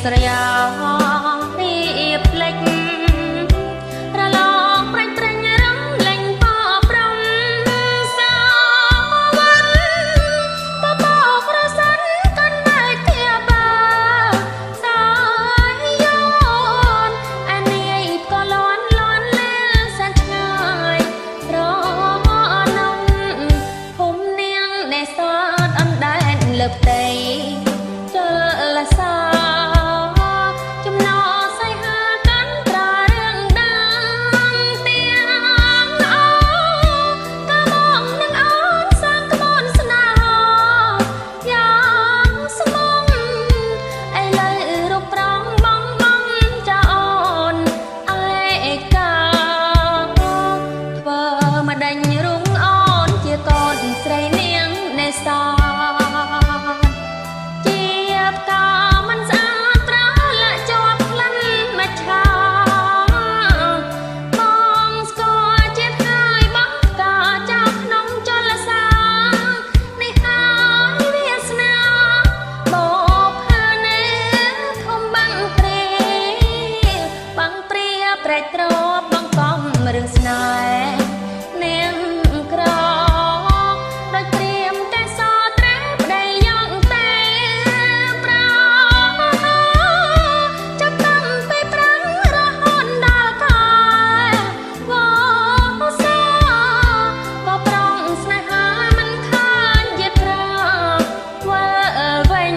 ស្រយារៀបលេចរលងប្រាច់ត្រាញ់រំលេងបប្រំសាវ័នបបោក្រសិនកាន់តែជាបាសាយូនអានេះក៏លន់លន់លឺសែនឆ្ងាយរនំភូមិនាងដែលសតអណ្ដែតលើផ្ទៃចលសាចំណោសៃហាកាន់ត្រារឿងដាំទៀងអោកាបងនឹងអូនសាងក្បួនស្នេហាយ៉ាងស្មុំឥឡូវរូបប្រងបងបងចាអូនឯកាធ្វើមកដេញរុងអូនជាកូនស្រីនាងនេសាត្រែកត្រប់បងកំរឿងស្នេហ៍នាងក្រដោយព្រាមកែសត្រែប្តីយកតែប្រចាប់តាំងពេលប្រាំងរហូតដល់ខែវសាក៏ប្រងស្នេហាមិនខានយេត្រាវើវិញ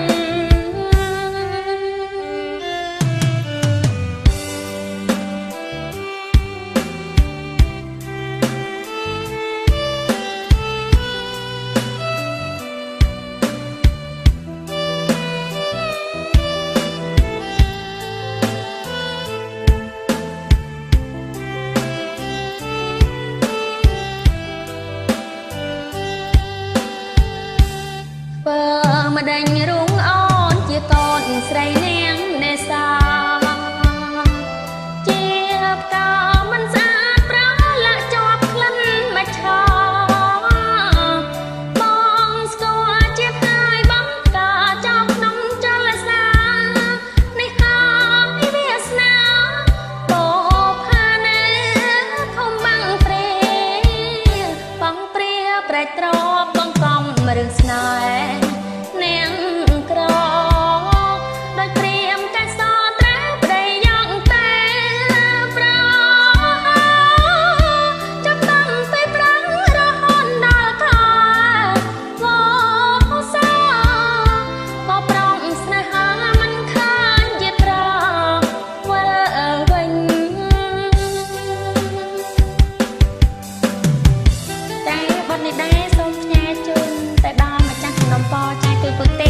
មកដេញរុងអូនជាកូនស្រីនាងនេសាជាបកាមិនស្អាតប្រឡាក់ជាប់ក្លិនមច្ឆាបងស្គាល់ជាហើយបងកាចោលក្នុងចលសានេះហើយវាសនាបោផានេធំបាំងព្រេបងព្រាប្រែកត្រប់បងកំរឿងស្នេហ៍នាងក្រដោយព្រាមកែសត្រែប្តីយកតែប្រចាប់តាំងពេលប្រាំងរហូតដល់ខែវសាក៏ប្រងស្នេហាមិនខានយេត្រាវើវិញតែបទនេះដែរសូមផ្ញើជូនទៅដល់ម្ចាស់ក្នុងពរចាយគឺពុទ្ធ